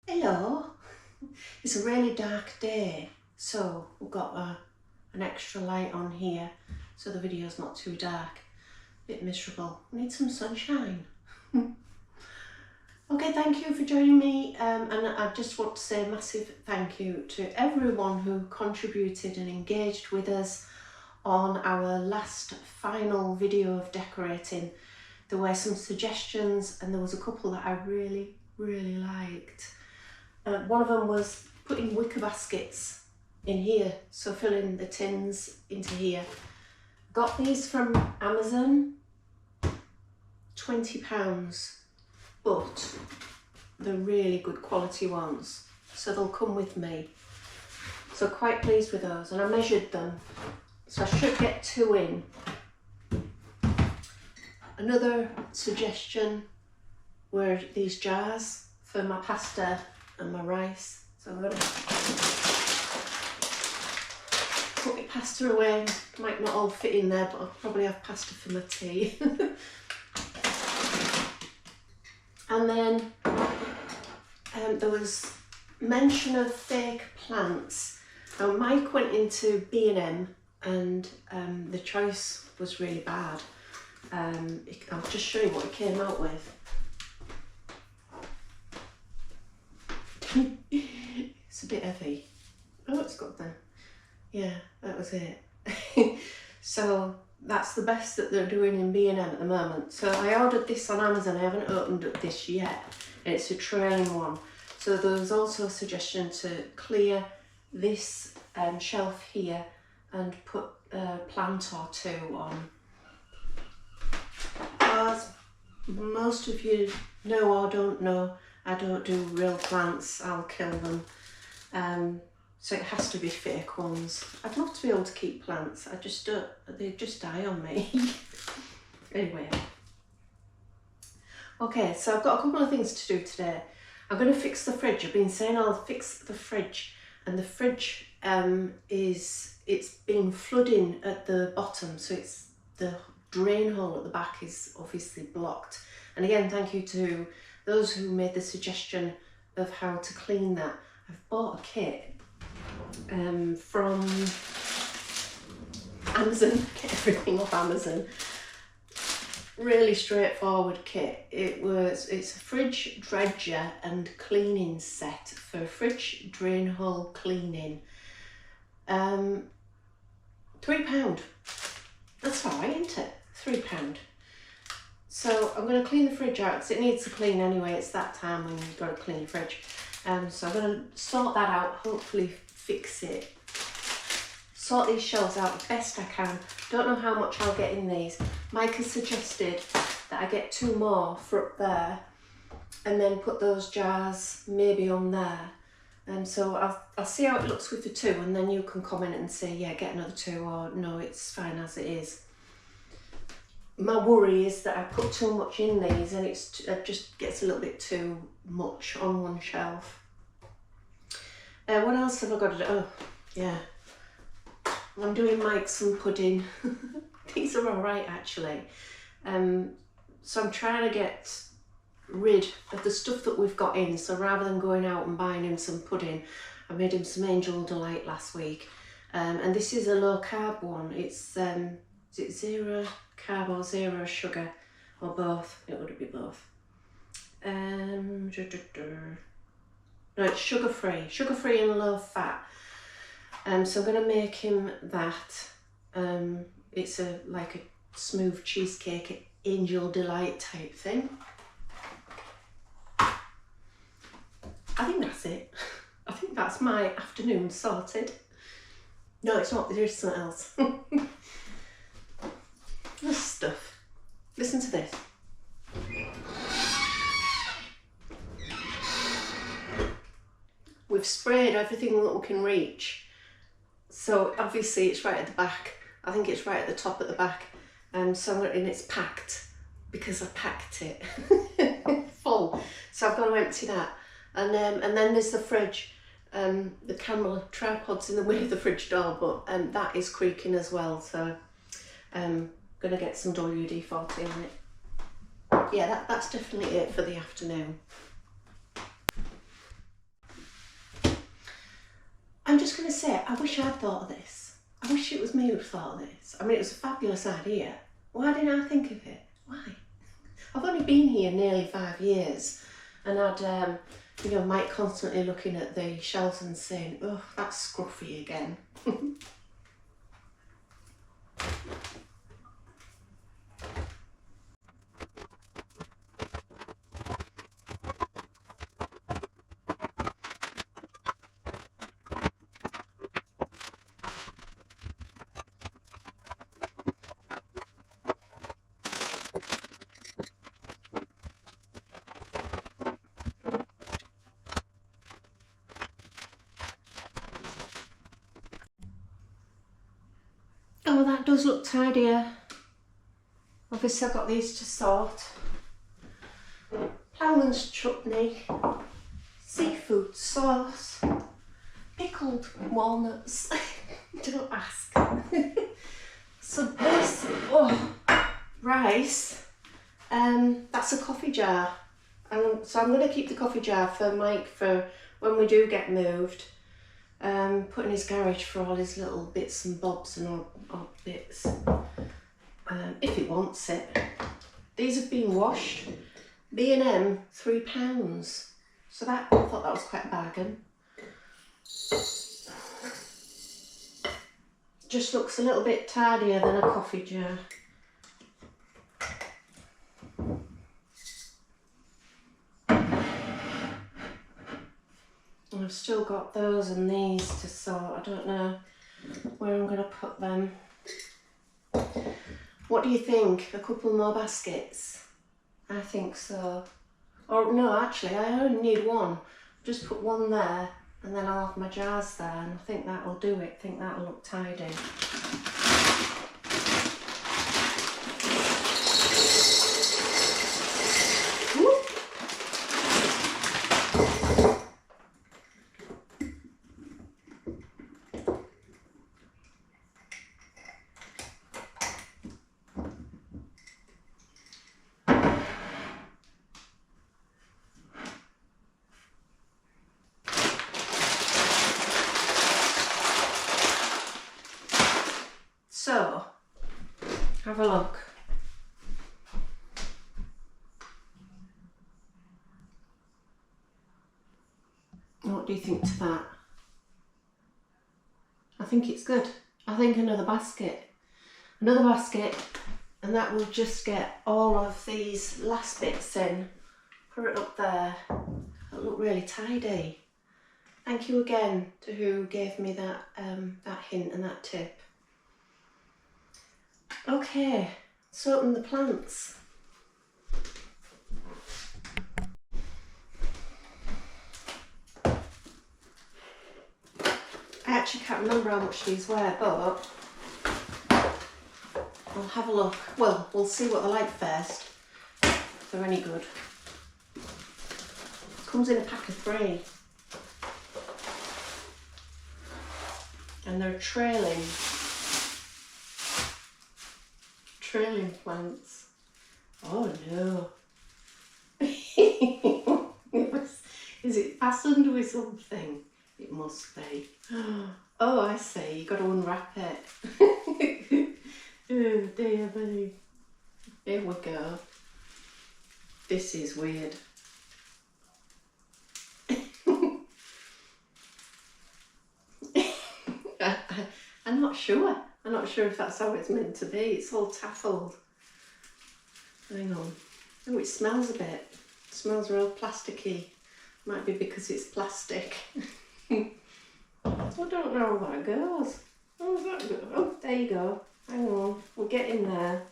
Hello, it's a really dark day, so we've got an extra light on here so the video's not too dark. Bit miserable, we need some sunshine. Okay, thank you for joining me, and I just want to say a massive thank you to everyone who contributed and engaged with us on our last final video of decorating. There were some suggestions and there was a couple that I really liked. One of them was putting wicker baskets in here, so filling the tins into here. Got these from Amazon, £20, but they're really good quality ones, so they'll come with me. So quite pleased with those, and I measured them, so I should get 2 in. Another suggestion were these jars for my pasta and my rice. So I'm going to put my pasta away. Might not all fit in there, but I'll probably have pasta for my tea. And then there was mention of fake plants. Now Mike went into B&M and the choice was really bad. I'll just show you what he came out with. It's a bit heavy. Oh, it's good then. Yeah, that was it. So that's the best that they're doing in B&M at the moment. So I ordered this on Amazon. I haven't opened up this yet. It's a train one. So there's also a suggestion to clear this shelf here and put a plant or 2 on. As most of you know or don't know, I don't do real plants, I'll kill them. So it has to be fake ones. I'd love to be able to keep plants, I just don't, they just die on me. Anyway. Okay, so I've got a couple of things to do today. I'm going to fix the fridge. I've been saying I'll fix the fridge, and the fridge it's been flooding at the bottom, so it's the drain hole at the back is obviously blocked. And again, thank you to those who made the suggestion of how to clean that. I've bought a kit from Amazon. Get everything off Amazon. Really straightforward kit. It's a fridge dredger and cleaning set for fridge drain hole cleaning. £3. That's alright, isn't it? £3. So I'm going to clean the fridge out because it needs to clean anyway. It's that time when you've got to clean the fridge. So I'm going to sort that out, hopefully fix it. Sort these shelves out the best I can. Don't know how much I'll get in these. Mike has suggested that I get 2 more for up there and then put those jars maybe on there. So I'll see how it looks with the 2, and then you can comment and say, yeah, get another 2, or no, it's fine as it is. My worry is that I put too much in these and it just gets a little bit too much on one shelf. What else have I got to do? Oh, yeah. I'm doing Mike some pudding. These are alright actually. So I'm trying to get rid of the stuff that we've got in. So rather than going out and buying him some pudding, I made him some Angel Delight last week. And this is a low carb one. It's is it 0 carb or 0 sugar, or both? It would be both. No, it's sugar free and low fat. So I'm going to make him that. It's like a smooth cheesecake, Angel Delight type thing. I think that's it. I think that's my afternoon sorted. No, it's not. There's something else. This stuff. Listen to this. We've sprayed everything that we can reach. So obviously it's right at the back. I think it's right at the top at the back. And it's packed because I packed it full. So I've got to empty that. And then there's the fridge. The camera tripod's in the way of the fridge door, but that is creaking as well. So I'm gonna get some WD-40 on it. Yeah, that's definitely it for the afternoon. just going to say, I wish I'd thought of this. I wish it was me who'd thought of this. I mean, it was a fabulous idea. Why didn't I think of it? Why? I've only been here nearly 5 years, and I'd, you know, Mike constantly looking at the shelves and saying, oh, that's scruffy again. Oh, that does look tidier. Obviously I've got these to sort. Ploughman's chutney, seafood sauce, pickled walnuts. Don't ask. So this, rice. That's a coffee jar. So I'm going to keep the coffee jar for Mike for when we do get moved. Put in his garage for all his little bits and bobs and odd bits, if he wants it. These have been washed. B&M, £3. So that, I thought that was quite a bargain. Just looks a little bit tidier than a coffee jar. I've still got those and these to sort. I don't know where I'm going to put them. What do you think? A couple more baskets? I think so. Or no, actually, I only need one. Just put one there and then I'll have my jars there, and I think that will do it. I think that will look tidy. So, have a look. What do you think to that? I think it's good. I think another basket, and that will just get all of these last bits in. Put it up there. It'll look really tidy. Thank you again to who gave me that that hint and that tip. Okay, let's open the plants. I actually can't remember how much these were, but I'll have a look. Well, we'll see what they're like first, if they're any good. Comes in a pack of 3. And they're trailing plants. Oh no. Is it fastened with something? It must be. Oh, I see. You've got to unwrap it. Oh dear me. Here we go. This is weird. I'm not sure. I'm not sure if that's how it's meant to be. It's all taffled. Hang on. Oh, it smells a bit. It smells real plasticky. Might be because it's plastic. I don't know how that goes. How does that go? Oh, there you go. Hang on. We'll get in there.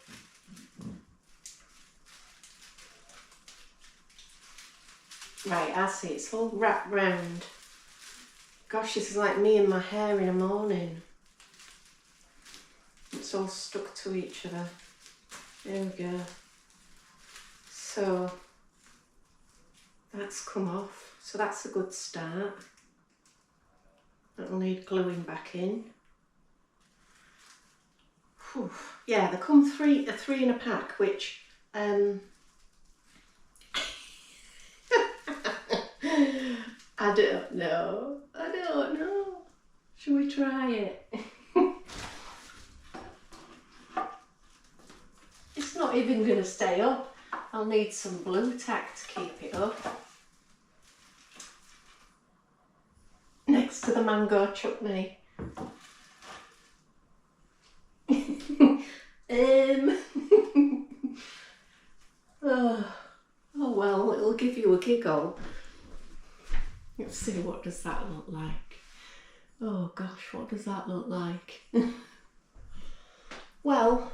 Right, I see. It's all wrapped round. Gosh, this is like me and my hair in a morning. It's all stuck to each other. There we go. So that's come off. So that's a good start. That'll need gluing back in. Whew. Yeah, they come three in a pack, which I don't know. Shall we try it? It's not even going to stay up. I'll need some blue tack to keep it up. Next to the mango chutney. Oh well, it'll give you a giggle. Let's see, what does that look like? Oh gosh, what does that look like? Well,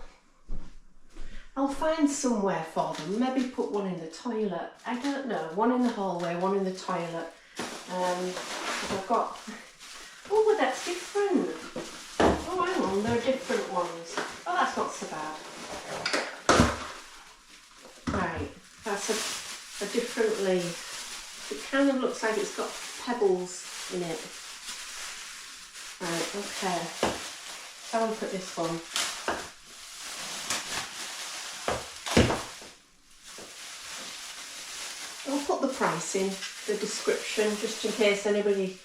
I'll find somewhere for them. Maybe put one in the toilet. I don't know. One in the hallway, one in the toilet. I've got... Oh, well, that's different. Oh, hang on, there are different ones. Oh, that's not so bad. Right, that's a different leaf. It kind of looks like it's got pebbles in it. Right, okay. I'll look at this one. I'll put the price in the description just in case anybody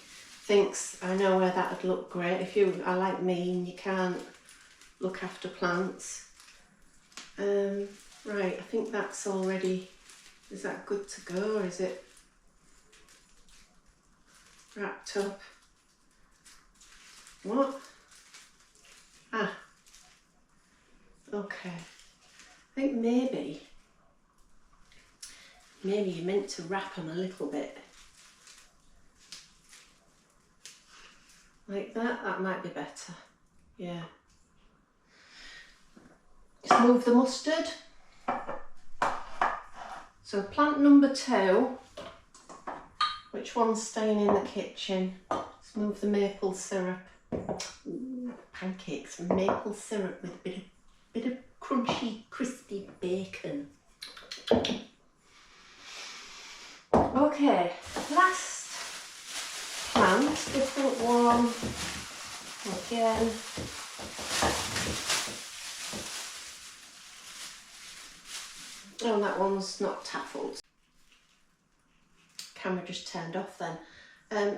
thinks I know where that would look great. If you are like me and you can't look after plants. Right, I think that's already, is that good to go, or is it wrapped up? What? Ah, okay. I think maybe you're meant to wrap them a little bit. Like that, that might be better. Yeah. Let's move the mustard. So plant number 2, which one's staying in the kitchen? Let's move the maple syrup. Ooh, pancakes with maple syrup with a bit of crunchy, crispy bacon. Okay, last plant, different one. Again. Oh, that one's not taffled. Camera just turned off then.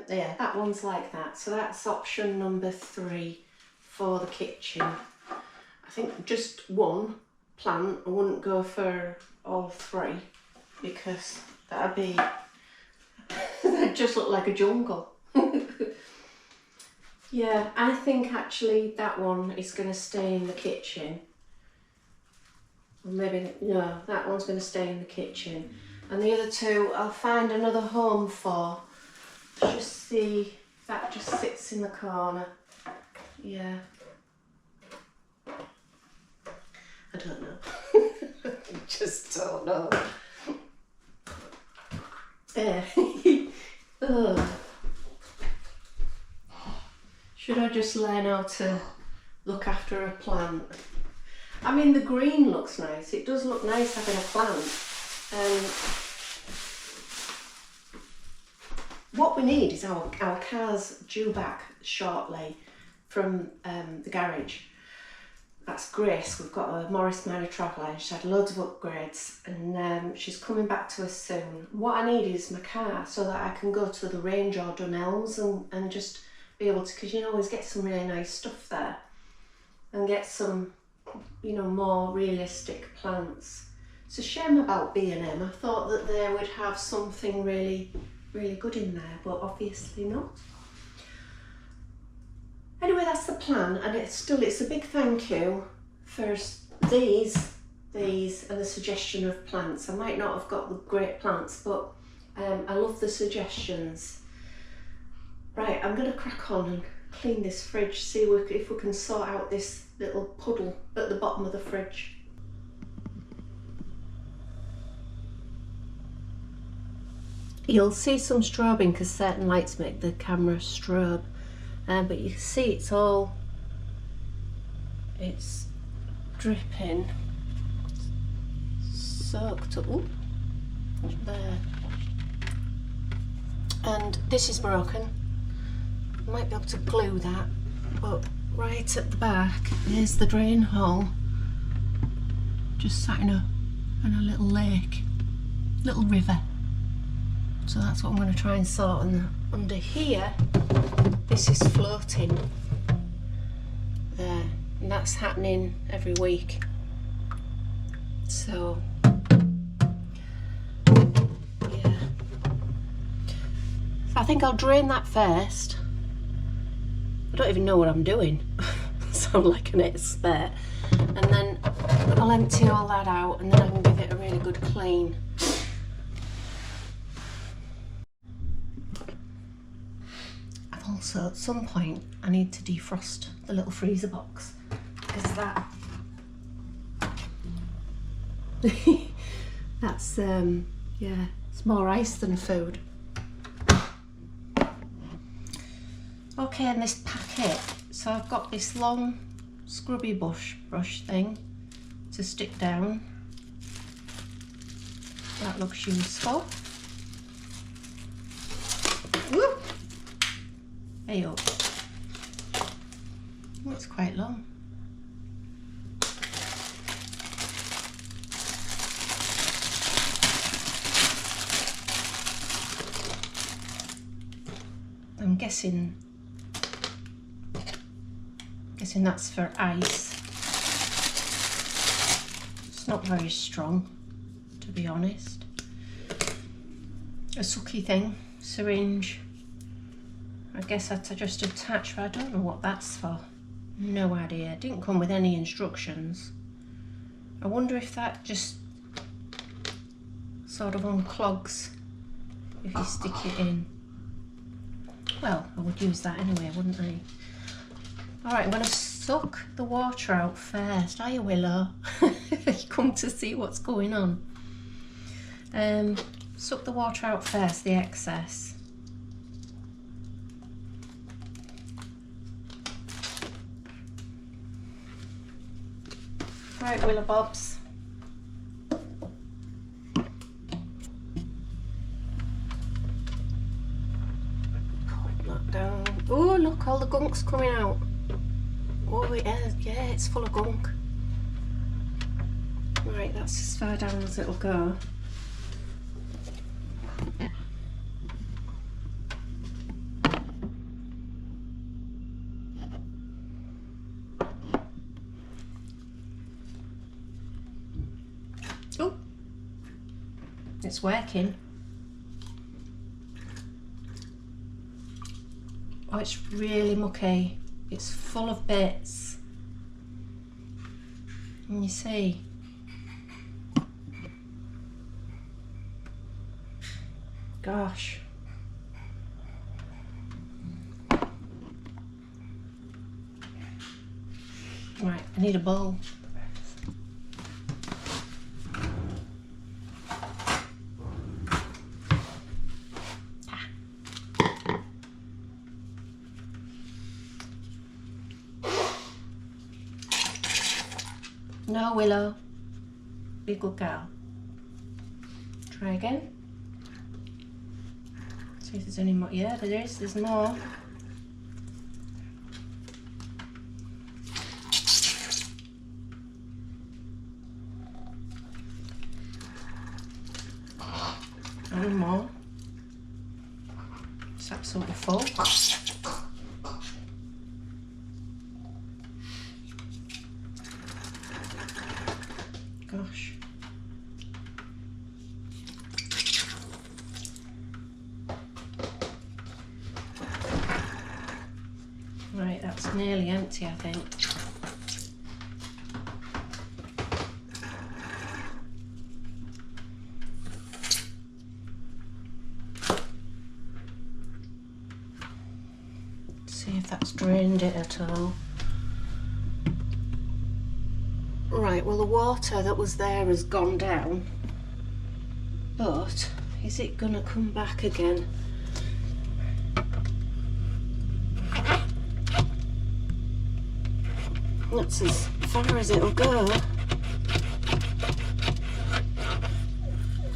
Yeah, that one's like that. So that's option number 3 for the kitchen. I think just one plant. I wouldn't go for all 3 because that'd be, that'd just look like a jungle. Yeah, I think actually that one is going to stay in the kitchen. Or maybe, no, that one's going to stay in the kitchen. And the other 2 I'll find another home for. Just see if that just sits in the corner. Yeah. I don't know. I just don't know. Yeah. Oh. Should I just learn how to look after a plant? I mean, the green looks nice. It does look nice having a plant. What we need is our car's due back shortly from the garage. That's Grace. We've got a Morris Minor Traveller. She's had loads of upgrades and she's coming back to us soon. What I need is my car so that I can go to the range or Donnell's and just be able to, because you can always get some really nice stuff there and get some, you know, more realistic plants. It's a shame about B&M. I thought that they would have something really good in there, but obviously not. Anyway, that's the plan, and it's a big thank you for these and the suggestion of plants. I might not have got the great plants, but I love the suggestions. Right, I'm going to crack on and clean this fridge, see if we can sort out this little puddle at the bottom of the fridge. You'll see some strobing because certain lights make the camera strobe, but you can see it's dripping, soaked up. Ooh, there. And this is broken. I might be able to glue that, but right at the back, there's the drain hole. Just sat in a little lake, little river. So that's what I'm going to try and sort. And under here, this is floating there, and that's happening every week. So yeah, so I think I'll drain that first. I don't even know what I'm doing. Sound like an expert. And then I'll empty all that out, and then I can give it a really good clean. I've also, at some point, I need to defrost the little freezer box, because that's yeah, it's more ice than food. Okay, in this packet, so I've got this long scrubby brush thing to stick down. That looks useful. Woo! Hey up. Oh, it's quite long. I'm guessing that's for ice. It's not very strong, to be honest. A sucky thing, syringe. I guess that's just attached, but I don't know what that's for. No idea. It didn't come with any instructions. I wonder if that just sort of unclogs if you stick it in. Well, I would use that anyway, wouldn't I? Alright, I'm going to suck the water out first. Hiya, Willow. You come to see what's going on. Suck the water out first, the excess. Right, Willow Bobs. Calm that down. Oh, look, all the gunk's coming out. Oh, it is. Yeah, it's full of gunk. Right, that's as far down as it'll go. Oh, it's working. Oh, it's really mucky. It's full of bits. And you see, gosh. Right, I need a bowl. No, Willow. Be a good girl. Try again. See if there's any more. Yeah, there is. There's more. And more. It's absolutely full. Gosh. Right, that's nearly empty, I think. See if that's drained it at all. Right, well, the water that was there has gone down, but is it gonna come back again? That's as far as it'll go.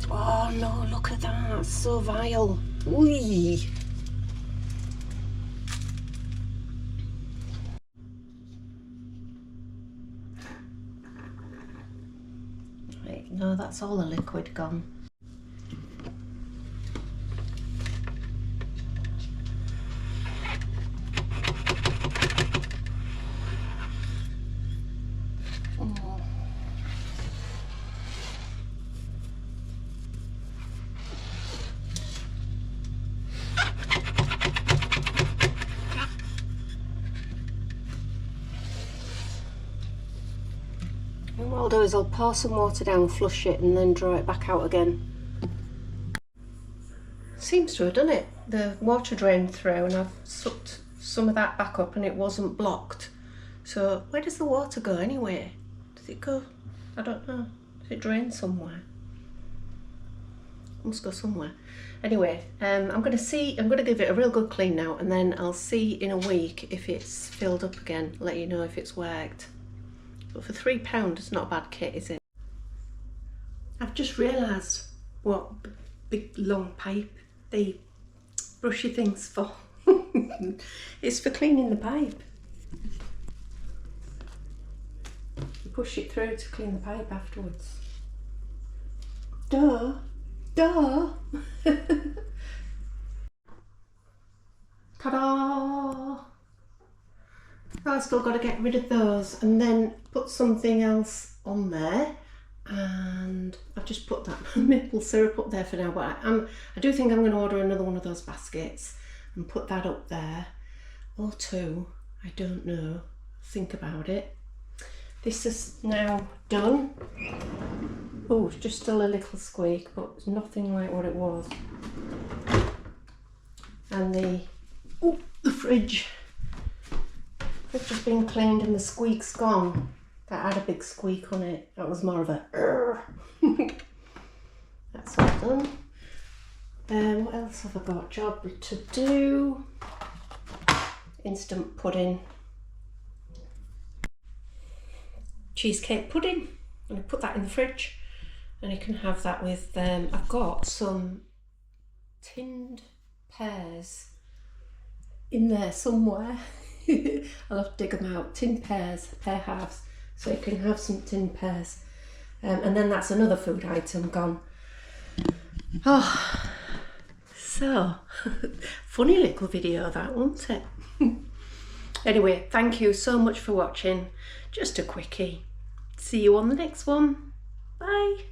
Oh no, look at that, it's so vile. Whee! No, that's all the liquid gone. do is I'll pour some water down, flush it, and then draw it back out again. Seems to have done it. The water drained through and I've sucked some of that back up and it wasn't blocked. So where does the water go anyway? Does it go? I don't know. Does it drain somewhere? It must go somewhere. Anyway, I'm going to give it a real good clean now, and then I'll see in a week if it's filled up again, let you know if it's worked. But for £3, it's not a bad kit, is it? I've just realised what big long pipe they brush your things for. It's for cleaning the pipe. You push it through to clean the pipe afterwards. Duh! Duh! Ta-da! I've still got to get rid of those and then put something else on there. And I've just put that maple syrup up there for now, but I do think I'm going to order another one of those baskets and put that up there, or two, I don't know, think about it. This is now done. Oh, it's just still a little squeak, but it's nothing like what it was. And the fridge has been cleaned and the squeak's gone. That had a big squeak on it. That was more of a That's all done. What else have I got? Job to do. Instant pudding. Cheesecake pudding. I'm going to put that in the fridge and you can have that with I've got some tinned pears in there somewhere. I'll have to dig them out. Tinned pears, pear halves. So you can have some tinned pears. And then that's another food item gone. Oh, so funny little video that, wasn't it? Anyway, thank you so much for watching. Just a quickie. See you on the next one. Bye.